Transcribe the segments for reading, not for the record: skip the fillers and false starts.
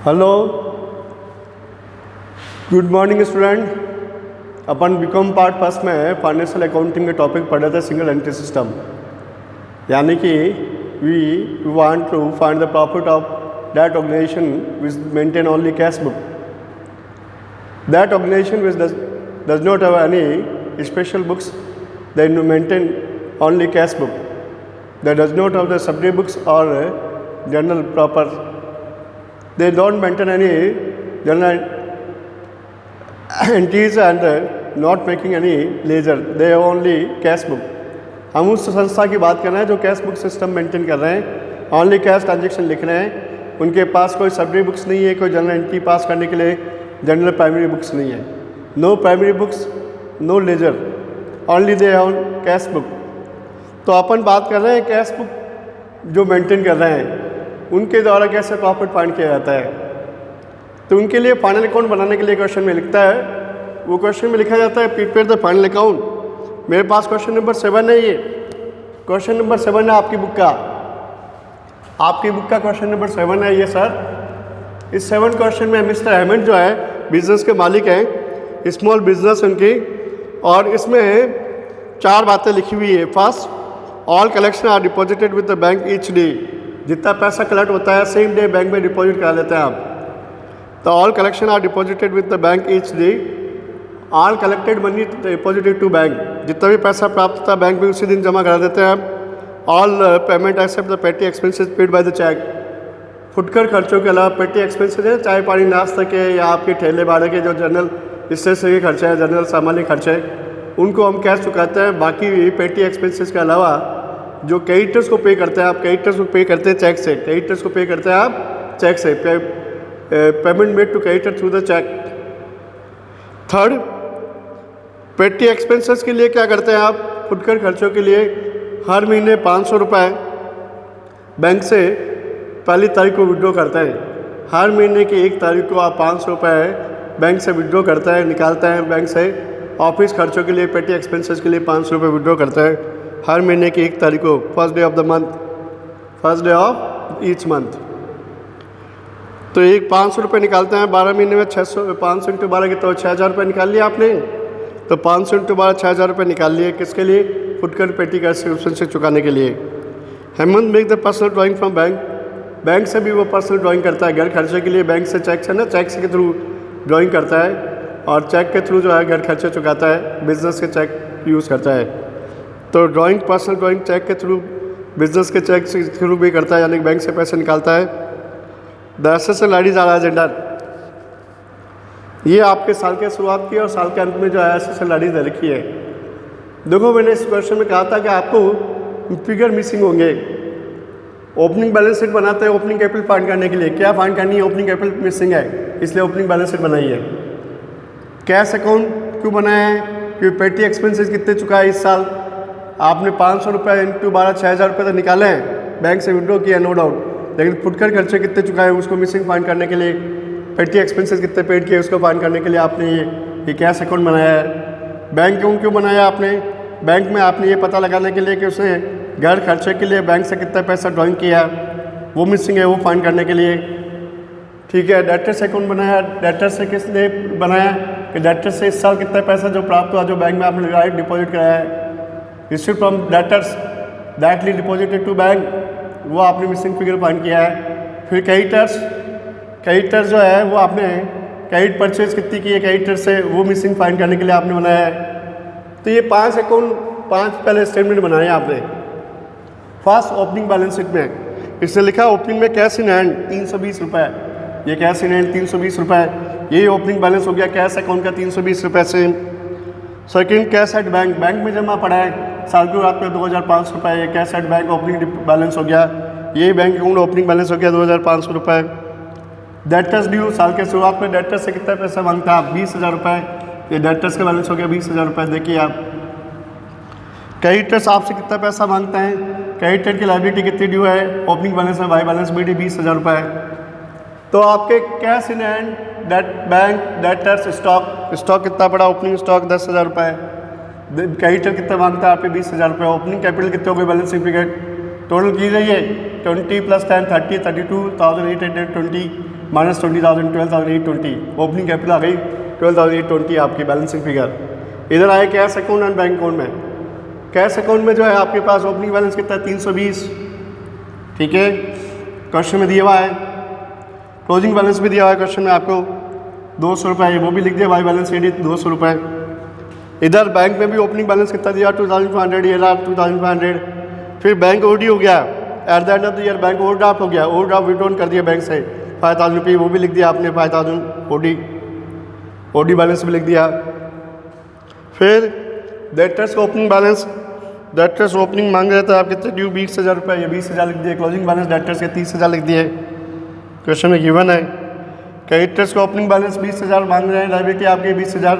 Hello, good morning student. अपन BCom part first में financial accounting के टॉपिक पढ़े थे सिंगल एंट्री सिस्टम, यानी कि we want to find the profit of that organisation which maintain only cash book, that organisation which does not have any special books, they maintain only cash book, they does not have the subsidiary books or journal proper, they don't maintain any journal entries and not making any ledger, they have only cash book। हम उस संस्था की बात कर रहे हैं जो cash book system maintain कर रहे हैं, ओनली कैश ट्रांजेक्शन लिख रहे हैं, उनके पास कोई सबसिडियरी बुक्स नहीं है, कोई जनरल एंट्री पास करने के लिए जनरल प्राइमरी बुक्स नहीं है, no primary books, no ledger, only they have cash book. तो अपन बात कर रहे हैं कैश बुक जो मेंटेन कर रहे हैं उनके द्वारा कैसे प्रॉफिट फाइंड किया जाता है। तो उनके लिए फाइनल अकाउंट बनाने के लिए क्वेश्चन में लिखता है, वो क्वेश्चन में लिखा जाता है प्रिपेयर द फाइनल अकाउंट। मेरे पास क्वेश्चन नंबर 7 है, ये क्वेश्चन नंबर 7 है आपकी बुक का, आपकी बुक का क्वेश्चन नंबर 7 है ये सर। इस 7 क्वेश्चन में मिस्टर अहमद जो है बिजनेस के मालिक हैं, स्मॉल बिजनेस उनकी, और इसमें 4 बातें लिखी हुई है। First, all collection are deposited with the bank each day, जितना पैसा कलेक्ट होता है सेम डे बैंक में डिपॉजिट करा लेते हैं आप। तो all collection are deposited with the bank each day, all collected money deposited to bank, जितना भी पैसा प्राप्त होता है बैंक में उसी दिन जमा करा देते हैं आप। All payment except the petty expenses paid by the cheque, फुटकर खर्चों के अलावा पेटी एक्सपेंसेस है, चाय पानी नाश्ते के या आपके ठेले बाड़े के जो जनरल स्टेशनरी खर्चे हैं, जनरल सामान्य खर्चे, उनको हम कैश चुकाते हैं। बाकी पेटी एक्सपेंसेस के अलावा जो क्रेडिटर्स को पे करते हैं आप, क्रेडिटर्स को पे करते हैं चेक से, क्रेडिटर्स को पे करते हैं आप चेक से, payment made to creditor through the cheque. Third, petty expenses के लिए क्या करते हैं आप, फुटकर खर्चों के लिए हर महीने 500 रुपये बैंक से पहली तारीख को विड्रॉ करते हैं। हर महीने की 1 तारीख को आप 500 रुपये बैंक से विड्रॉ करता है, निकालता है बैंक से। ऑफिस खर्चों के लिए पेटी एक्सपेंसेस के लिए 500 रुपये विड्रॉ करता है हर महीने की 1 तारीख को, first day of the month, first day of each month. तो एक 500 रुपये निकालते हैं 12 महीने में, 600, 500 इंटू 12 कितना, 6000 रुपये निकाल लिया आपने। तो 500 इंटू 12 6000 रुपये निकाल लिए, किसके लिए, फुटकर पेटी का एक्सपेंसेस चुकाने के लिए। Hemant make the personal drawing from bank, bank से भी वो पर्सनल ड्राइंग करता है घर खर्चे के लिए, बैंक से चेक से ना, चेक से के थ्रू ड्राइंग करता है और चेक के थ्रू जो है घर खर्चे चुकाता है, बिजनेस के चेक यूज़ करता है। तो ड्राइंग, पर्सनल ड्राइंग चेक के थ्रू, बिजनेस के चेक के थ्रू भी करता है, यानी बैंक से पैसे निकालता है। द एसेसन आईडीज आर एजेंडर, ये आपके साल के शुरुआत की और साल के अंत में जो है एसेसन आईडीज रखी है। देखो मैंने इस क्वेश्चन में कहा था कि आपको फिगर मिसिंग होंगे। ओपनिंग बैलेंस शीट बनाते हैं ओपनिंग कैपिटल फाइंड करने के लिए, क्या फाइंड करनी है, ओपनिंग कैपिटल मिसिंग है इसलिए ओपनिंग बैलेंस शीट बनाई है। कैश अकाउंट क्यों बनाया है, क्योंकि पेटी एक्सपेंसेस कितने चुका है इस साल, आपने 500 रुपये इंटू 12 6000 रुपये तो निकाले हैं, बैंक से विड्रॉ किया नो डाउट, लेकिन फुटकर खर्चे कितने चुका है उसको मिसिंग फाइंड करने के लिए, पेटी एक्सपेंसेस कितने पेड किए उसको फाइंड करने के लिए आपने ये कैश अकाउंट बनाया है। बैंक अकाउंट क्यों बनाया आपने, बैंक में आपने ये पता लगाने के लिए कि उसने घर खर्चे के लिए बैंक से कितना पैसा ड्राइंग किया, वो मिसिंग है, वो फाइंड करने के लिए। ठीक है, डेटर्स अकाउंट बनाया, डेटर्स से किस लिए बनाया कि डेटर्स से इस साल कितना पैसा जो प्राप्त हुआ जो बैंक में आपने राइट डिपॉजिट कराया है, received from debtors directly deposited to bank, वो आपने मिसिंग फिगर फाइंड किया है। फिर क्रेडिटर्स, क्रेडिटर्स जो है वो आपने क्रेडिट परचेज कितनी की है क्रेडिटर से, वो मिसिंग फाइंड करने के लिए आपने बनाया है। तो ये 5 अकाउंट, 5 पहले स्टेटमेंट बनाए आपने। फर्स्ट ओपनिंग बैलेंस शीट में इसने लिखा ओपनिंग में कैश इन हैंड 320 रुपये, ये कैश इन हैंड 320 रुपये, यही ओपनिंग बैलेंस हो गया कैश अकाउंट का 320 रुपये से। Second, cash at bank, bank में जमा पड़ा है साल की शुरुआत में 2500 रुपये, ये cash at bank opening balance हो गया, यही बैंक अकाउंट ओपनिंग बैलेंस हो गया 2500 रुपये। डेटर्स ड्यू, साल के शुरुआत में डेटर्स से कितना पैसा मांगता है आप, 20,000 रुपये, ये डेटर्स का बैलेंस हो गया 20,000 रुपये। देखिए आप, क्रेडिटर्स आपसे कितना पैसा मांगते हैं, क्रेडिटर की लायबिलिटी कितनी ड्यू है, ओपनिंग बैलेंस में बाई बैलेंस भी 20,000 रुपये। तो आपके cash in hand, bank, debtors, stock कितना पड़ा, ओपनिंग स्टॉक 10,000 रुपये, क्रेडिटर कितना मांगता है आपके 20,000 रुपये, ओपनिंग कैपिटल कितने हो गए बैलेंसिंग पीरियड, टोटल की जाइए 20 + 10 30 32,820, माइनस 20,000, 12,820, ओपनिंग कैपिटल आ गई 12,820 आपकी बैलेंसिंग फिगर। इधर आए cash account and bank account में। कैश अकाउंट में जो है आपके पास ओपनिंग बैलेंस कितना है 320, ठीक है, क्वेश्चन में दिया हुआ है। क्लोजिंग बैलेंस भी दिया हुआ है क्वेश्चन में आपको 200 रुपये, वो भी लिख दिया बाई बैलेंस शीट 200 रुपये। इधर बैंक में भी ओपनिंग बैलेंस कितना दिया 2,500, ये रहा 2,500। फिर बैंक ओडी हो गया, at the end of the year bank overdraft हो गया, ओवरड्राफ्ट विड्रॉन कर दिया बैंक से 5,000 रुपये, वो भी लिख दिया आपने 5,000 ओडी बैलेंस भी लिख दिया। फिर डेटर्स का ओपनिंग बैलेंस, डेटर्स ओपनिंग मांग रहे थे आप कितने ड्यू 20,000 रुपये, ये 20,000 लिख दिए। क्लोजिंग बैलेंस डेटर्स के 30,000 लिख दिए, क्वेश्चन में गिवन है। क्रेडिटर्स का ओपनिंग बैलेंस 20,000 मांग रहे हैं, लायबिलिटी आपकी 20,000,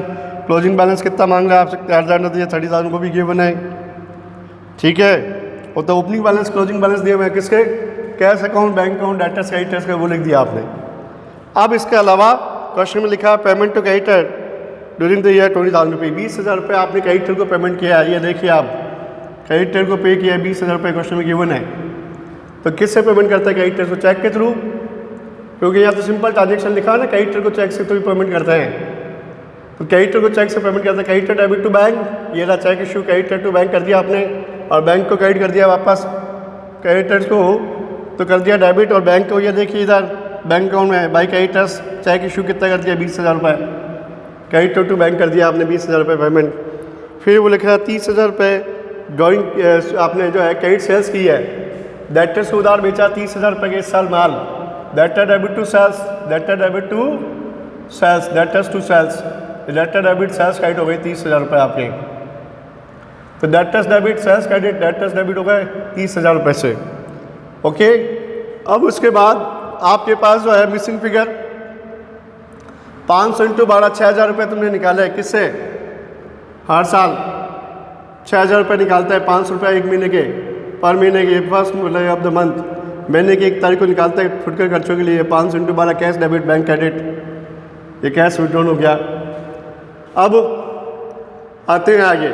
क्लोजिंग बैलेंस कितना मांग रहे हैं आपसे 30,000 को भी गिवन है, ठीक है। और तो ओपनिंग बैलेंस क्लोजिंग बैलेंस दिए हुए हैं किसके, cash account, bank account, debtors, creditors का, वो लिख दिया आपने। अब इसके अलावा क्वेश्चन में लिखा है payment to creditor during the year 20,000 रुपये, 20,000 रुपये आपने क्रेडिटर को पेमेंट किया है, ये देखिए आप क्रेडिटर को पे किया है 20,000 रुपये, क्वेश्चन में गिवन है। तो किससे पेमेंट करता है क्रेडिटर को, चेक के थ्रू, क्योंकि यहाँ तो सिंपल ट्रांजेक्शन लिखा है ना, क्रेडिटर को चेक से तो भी पेमेंट करते हैं। तो क्रेडिटर को चेक से पेमेंट करता है, क्रेडिटर डेबिट टू बैंक, ये रहा cheque issue, creditor to bank कर दिया आपने और बैंक को क्रेडिट कर दिया वापस, क्रेडिटर्स को तो कर दिया डेबिट और बैंक को, ये देखिए इधर बैंक अकाउंट में बाई क्रेडिटर्स चेक इशू कितना कर दिया 20,000 रुपये, क्रेडिटर टू बैंक कर दिया आपने 20,000 रुपये पेमेंट। फिर वो लिखा है 30,000 रुपये ड्रॉइंग आपने जो है क्रेडिट सेल्स की है, डेटर्स को उधार बेचा 30,000 रुपये के इस साल माल, debtor debit to sales, debtor debit to sales, debtors to sales, debtor debit sales credit हो गई 30,000 रुपये आपके। तो debtors debit sales credit, debtors debit हो गए 30,000 रुपये से, ओके। अब उसके बाद आपके पास जो है मिसिंग फिगर 500 × 12, 6,000 रुपये तुमने निकाला है, किससे, हर साल 6,000 रुपये निकालता है, 500 रुपये एक महीने के, पर महीने के फर्स्ट ऑफ द मंथ, महीने की 1 तारीख को निकालता है फुटकर खर्चों के लिए। 500 × 12 कैश डेबिट बैंक क्रेडिट, ये कैश विड्रॉन हो गया। अब आते हैं आगे,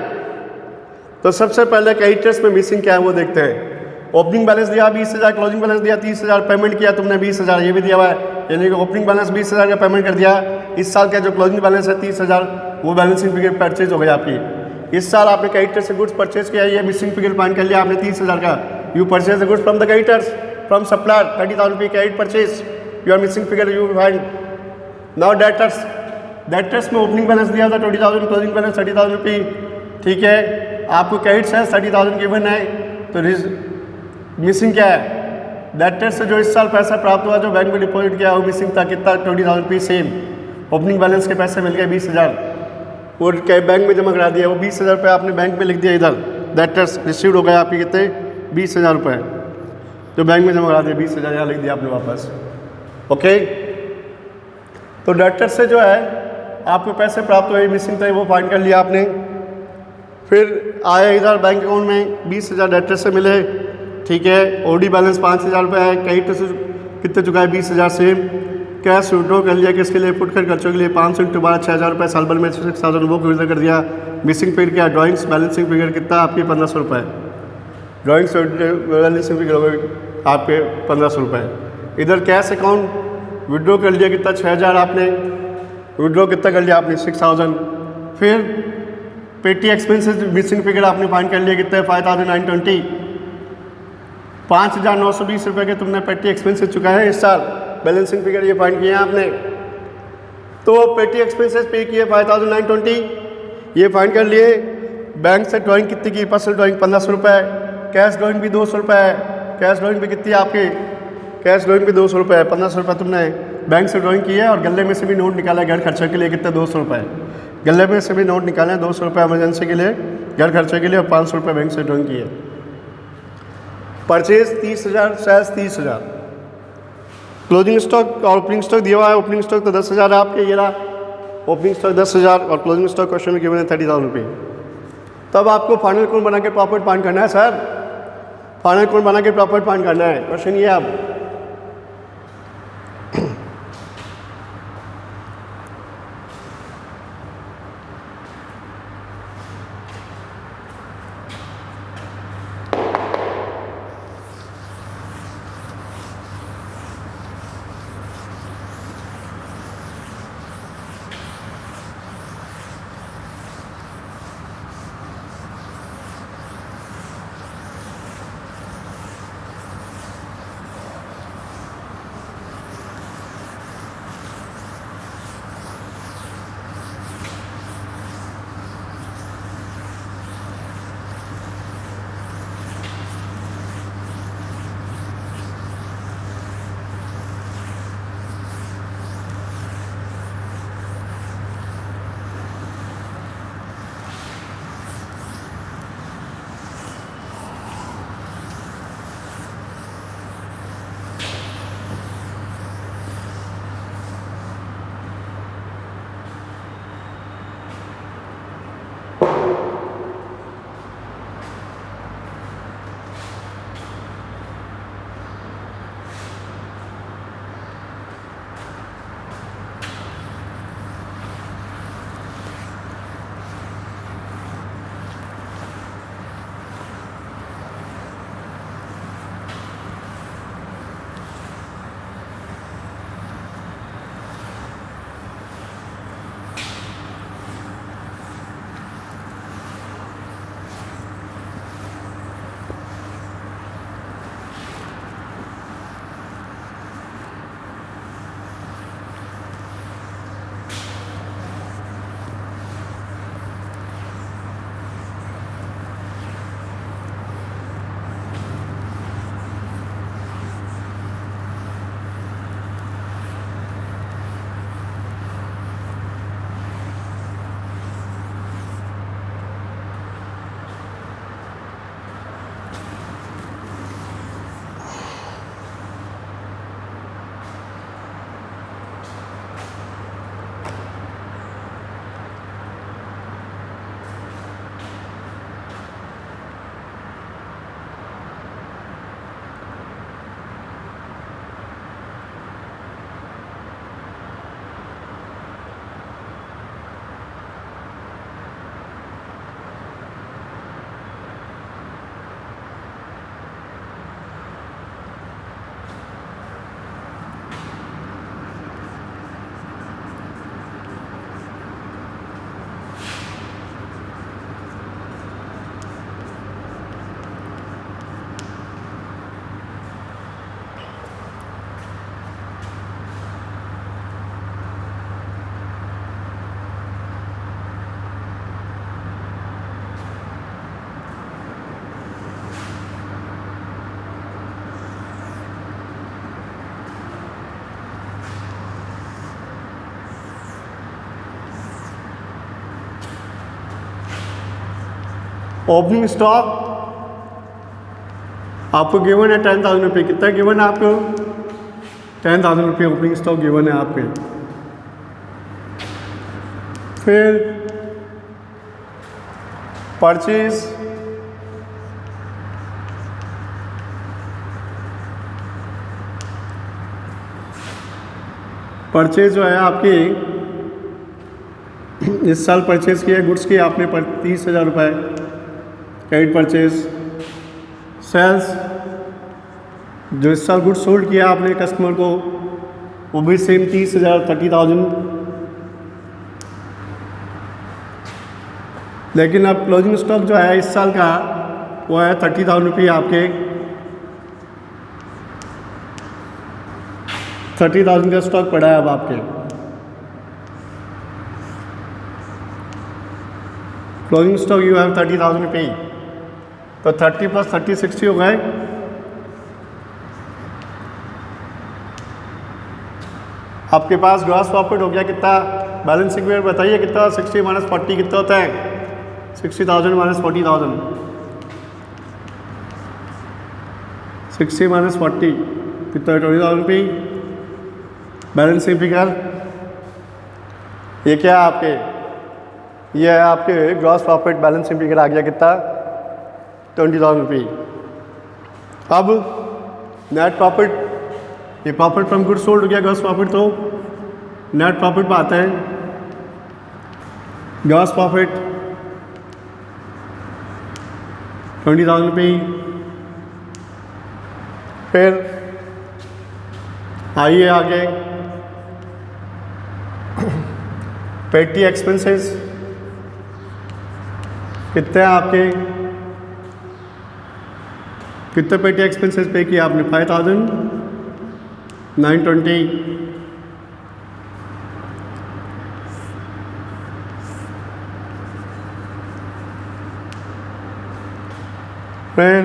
तो सबसे पहले क्रेडिटर्स में मिसिंग क्या है वो देखते हैं। ओपनिंग बैलेंस दिया 20,000, क्लोजिंग बैलेंस दिया 30,000, पेमेंट किया तुमने 20,000, ये भी दिया हुआ है, यानी कि ओपनिंग बैलेंस 20,000 का पेमेंट कर दिया। इस साल का जो क्लोजिंग बैलेंस है 30,000, वो बैलेंसिंग फिगर परचेज हो गई आपकी। इस साल आपने क्रेडिटर से गुड्स परचेज किया, ये मिसिंग फिगर फाइंड कर लिया आपने 30,000 का। You purchase the goods from the creditors, from supplier 30,000 रुपये credit purchase, your missing figure you find. Now debtors, debtors में ओपनिंग बैलेंस दिया था 20,000, क्लोजिंग बैलेंस 30,000 रुपये, ठीक है। आपको क्रेडिट से 30,000 गिवन है, तो मिसिंग क्या है, डेटर्स से जो इस साल पैसा प्राप्त हुआ, जो बैंक में डिपॉजिट किया, वो मिसिंग था कितना 20,000 रुपये सेम। ओपनिंग बैलेंस के पैसे मिल गए 20,000, वो बैंक में जमा करा दिया, वो 20,000 रुपये आपने बैंक में लिख दिया इधर, डेटर्स रिसीव्ड हो गए आपके कितने 20,000 रुपये, जो बैंक में जमा करा दिया 20,000 यहाँ लिख दिया आपने वापस, ओके। तो डेटर्स से जो है आपको पैसे प्राप्त हुए, मिसिंग था, वो फाइंड कर लिया आपने। फिर आए इधर बैंक अकाउंट में 20,000 डेटर्स से मिले, ठीक है। ओडी बैलेंस 5,000 रुपये है, क्रेडिटर से कितने चुका है 20,000 सेम, कैश विड्रॉ कर लिया किसके लिए, फुटकर खर्चों के लिए 500 × 12, 6,000 रुपये, साल भर में 6,000 वो विड्रॉ कर दिया। मिसिंग फिगर क्या, ड्राइंग्स बैलेंसिंग फिगर कितना आपकी 1,500 रुपये, ड्राइंग्स बैलेंसिंग फिगर हो गई आपके 1,500 रुपये। इधर कैश अकाउंट विड्रॉ कर लिया कितना 6,000 आपने, विड्रॉ कितना कर लिया आपने 6,000। फिर पेटी एक्सपेंसेस मिसिंग फिगर आपने फाइंड कर लिया कितना है 5,920, 5,920 रुपये के तुमने पेटी एक्सपेंसेस चुका है इस साल, बैलेंसिंग फिगर ये फाइंड किया आपने। तो पेटी एक्सपेंसेस पे किए 5,920, ये फाइंड कर लिए। बैंक से ड्राइंग कितनी की, पर्सनल ड्राइंग 1,500 रुपये, कैश ड्राइंग भी 200 रुपये है, कैश ड्राइंग भी कितनी है आपकी, कैश ड्राइंग भी 200 रुपये है, 1,500 रुपये तुमने बैंक से ड्राइंग की है। और गले में से भी नोट निकाला घर खर्चे के लिए कितने 200 रुपये, गले में से भी नोट निकाले 200 रुपये एमरजेंसी के लिए, घर खर्चे के लिए, और 500 रुपये बैंक से ड्राइंग की है। परचेज 30,000, सेल्स 30,000, क्लोजिंग स्टॉक और ओपनिंग स्टॉक दिया हुआ है। ओपनिंग स्टॉक तो 10,000 है आपके, ये रहा ओपनिंग स्टॉक 10,000 और क्लोजिंग स्टॉक क्वेश्चन में गिवन है 30,000 रुपये। तब आपको फाइनल अकाउंट बना के प्रॉफिट फाइंड करना है सर, फाइनल अकाउंट बना के प्रॉफिट फाइंड करना है। क्वेश्चन ये अब ओपनिंग स्टॉक आपको गिवन है 10,000 रुपये। कितना गिवन है आपको? 10,000 रुपये ओपनिंग स्टॉक गिवन है आपके। फिर परचेज, परचेज जो है आपकी इस साल परचेज किया गुड्स की आपने 30,000 रुपये क्रेडिट परचेज। सेल्स जो इस साल गुड्स सोल्ड किया आपने कस्टमर को वो भी सेम 30,000 30,000। लेकिन अब क्लोजिंग स्टॉक जो है इस साल का वो है 30,000 रुपये आपके। 30,000 का स्टॉक पड़ा है अब आपके। क्लोजिंग स्टॉक यू हैव 30,000 रुपये। तो 30 + 30 60 हो गए। आपके पास ग्रॉस प्रॉफिट हो गया कितना? बैलेंस शीट में बताइए कितना? 60 - 40 कितना होता है? 60,000 - 40,000। 60 - 40 कितना? 20,000 रुपये। बैलेंस शीट फिगर ये क्या है आपके? ये है आपके gross profit. Balance sheet figure आ गया कितना? 20,000 रुपये। अब नेट प्रॉफिट, ये प्रॉफिट फ्रॉम गुड्स सोल्ड हो गया ग्रॉस प्रॉफिट। तो नेट प्रॉफिट पर आते हैं। ग्रॉस प्रॉफिट 20,000 रुपये। फिर आइए आगे, पेटी एक्सपेंसेस कितने हैं आपके? कितने पेटी एक्सपेंसेस पे किया आपने? 5,920। फिर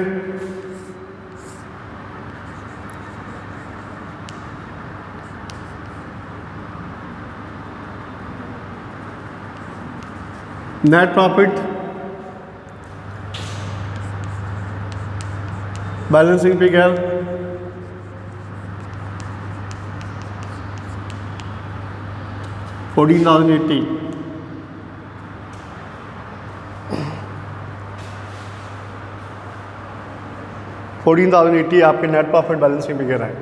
नेट प्रॉफिट, बैलेंसिंग फिगर $14,080। $14,080 आपके नेट प्रॉफिट बैलेंसिंग फिगर है।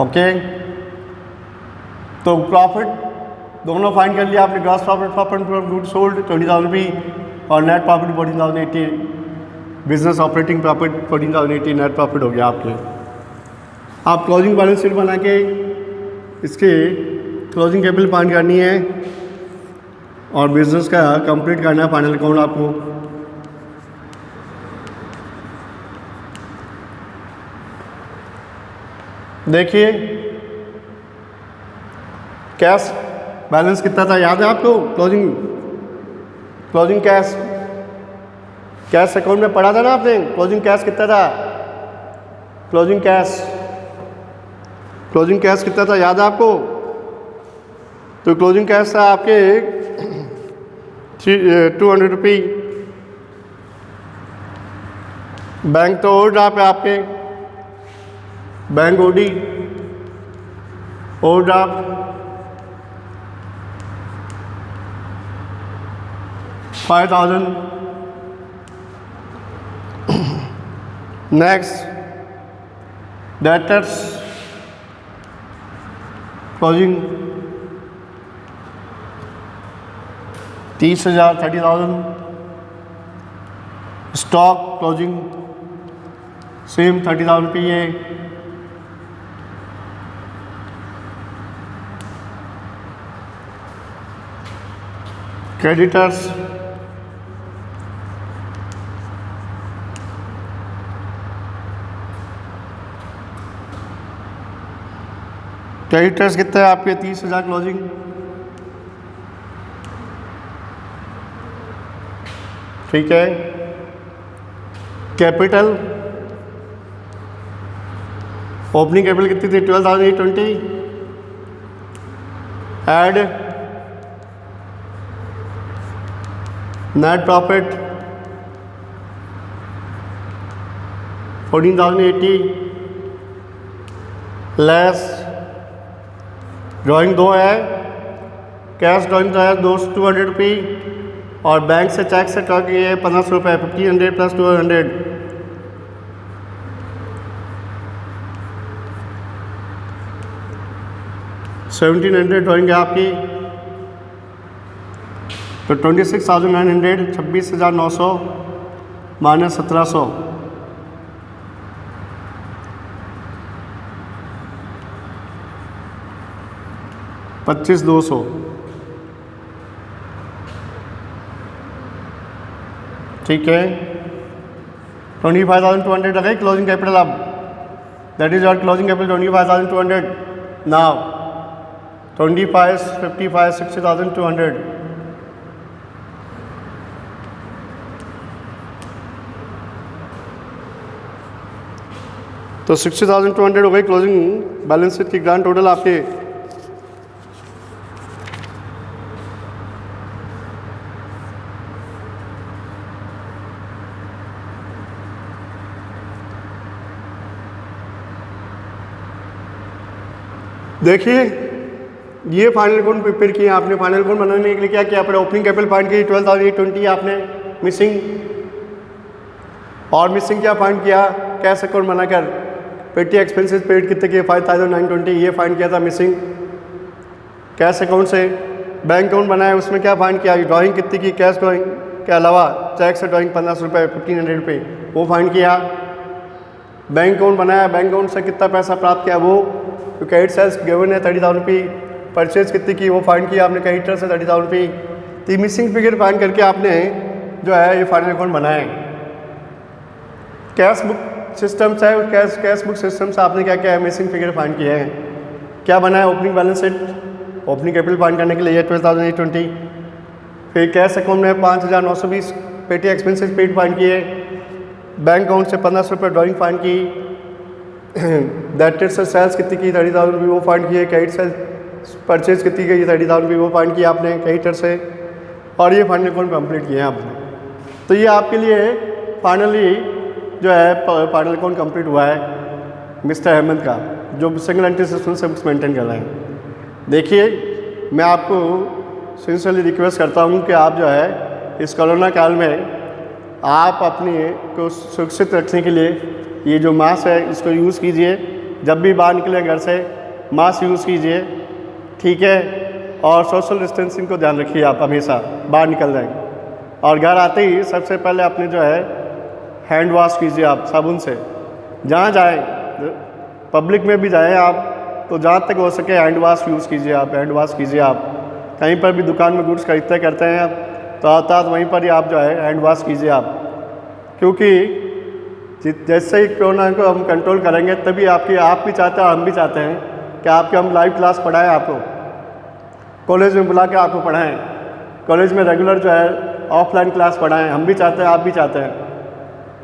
ओके, तो प्रॉफिट दोनों फाइंड कर लिया आपने। Gross profit from goods sold 20,000 रुपये और net profit 14,080। Business operating profit 14,080 net profit हो गया आपके। आप क्लोजिंग बैलेंस शीट बना के इसके क्लोजिंग कैपिटल फाइंड करनी है और बिजनेस का कंप्लीट करना है फाइनल अकाउंट आपको। देखिए कैश बैलेंस कितना था याद है आपको? क्लोजिंग कैश अकाउंट में पढ़ा था ना आपने? क्लोजिंग कैश कितना था? क्लोजिंग कैश कितना था याद है आपको? तो क्लोजिंग कैश था आपके 200 रुपये। बैंक तो ओवरड्राफ्ट है आपके, bank OD overdraft 5,000। Next debtors closing 30,000 30,000। Stock closing same 30,000 रुपये। क्रेडिटर्स कितने हैं आपके? 30,000 क्लोजिंग। ठीक है। कैपिटल ओपनिंग कैपिटल कितनी थी? 12,820। Add net profit 14,080 less drawing 2 है, कैश ड्राइंग है 200 रुपये और बैंक से चेक से ट्रक ये 1500 रुपये 1500 प्लस 200 1700 ड्राइंग है आपकी, तो 26,900 26,900 माइनस 1700 25,200 ठीक है। 25,200 रखे क्लोजिंग कैपिटल अब, that is your closing capital 25,200 now 25 55 60,200 तो 60,200 हो गई क्लोजिंग बैलेंस शीट की ग्रांड टोटल आपके। देखिए ये फाइनल अकाउंट प्रिपेयर किया आपने। फाइनल अकाउंट बनाने के लिए क्या किया आपने, ओपनिंग कैपिटल फाइंड की 12,820 आपने मिसिंग, और मिसिंग क्या फाइंड किया, कैश अकाउंट बनाकर पेटी एक्सपेंसेस पेड कितने के 5,920 ये फाइंड किया था मिसिंग कैश अकाउंट से। बैंक अकाउंट बनाया उसमें क्या फाइंड किया, ड्राइंग कितनी की कैश ड्राइंग के अलावा चेक से ड्राइंग 1500 रुपये 1500 रुपये वो फाइंड किया। बैंक अकाउंट बनाया, बैंक अकाउंट से कितना पैसा प्राप्त किया वो, तो क्रेडिट सेल्स गिवन है 30,000 रुपये, परचेज कितनी की वो फाइंड किया आपने क्रेडिटर से 30,000 रुपये। तो मिसिंग फिगर फाइंड करके आपने जो है ये फाइनल अकाउंट बनाए। कैश बुक सिस्टम से कैश बुक सिस्टम से आपने क्या किया है, मिसिंग फिगर फाइंड किए हैं। क्या बनाया, opening balance sheet, opening capital find करने के लिए 12,820, फिर कैश अकाउंट में 5,920 पेटी एक्सपेंसेस पेड फाइंड किए, बैंक अकाउंट से 1500 रुपये ड्राइंग फाइंड की, डेटेड से सेल्स कितनी की 30,000 रुपये वो फाइंड किए, क्रेडिट सेल्स परचेज कितनी की 30,000 रुपये वो फाइंड किया आपने क्रेडिटर से, और ये फाइनल अकाउंट कंप्लीट किए हैं आपने। तो ये आपके लिए फाइनली जो है फाइनल अकाउंट कंप्लीट हुआ है मिस्टर अहमद का, जो सिंगल एंट्री सिस्टम से बुक्स मेंटेन कर रहे हैं। देखिए मैं आपको सिंसियरली रिक्वेस्ट करता हूँ कि आप जो है इस कोरोना काल में आप अपने को सुरक्षित रखने के लिए ये जो मास्क है इसको यूज़ कीजिए, जब भी बाहर निकलें घर से मास्क यूज़ कीजिए, ठीक है, और सोशल डिस्टेंसिंग को ध्यान रखिए आप हमेशा बाहर निकल जाएँ, और घर आते ही सबसे पहले अपने जो है हैंड वॉश कीजिए आप साबुन से। जहाँ जाएँ पब्लिक में भी जाएँ आप तो जहाँ तक हो सके हैंड वॉश यूज़ कीजिए आप, हैंड वॉश कीजिए आप। कहीं पर भी दुकान में गुड्स खरीदते करते हैं आप तो आता वहीं पर ही आप जो है हैंड वॉश कीजिए आप, क्योंकि जैसे ही कोरोना को हम कंट्रोल करेंगे तभी आप भी चाहते हैं और हम भी चाहते हैं कि आपके हम लाइव क्लास पढ़ाएं, आपको कॉलेज में बुला के आपको पढ़ाएं, कॉलेज में रेगुलर जो है ऑफलाइन क्लास पढ़ाएं, हम भी चाहते हैं आप भी चाहते हैं।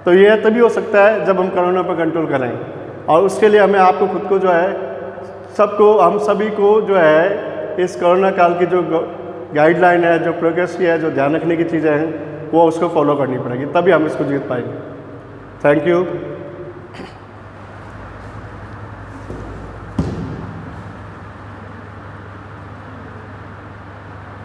तो ये तभी हो सकता है जब हम कोरोना पर कंट्रोल करें, और उसके लिए हमें आपको खुद को जो है सबको हम सभी को जो है इस कोरोना काल की जो गाइडलाइन है, जो प्रोग्रेस की है, जो ध्यान रखने की चीज़ें हैं वो उसको फॉलो करनी पड़ेगी, तभी हम इसको जीत पाएंगे। Thank you.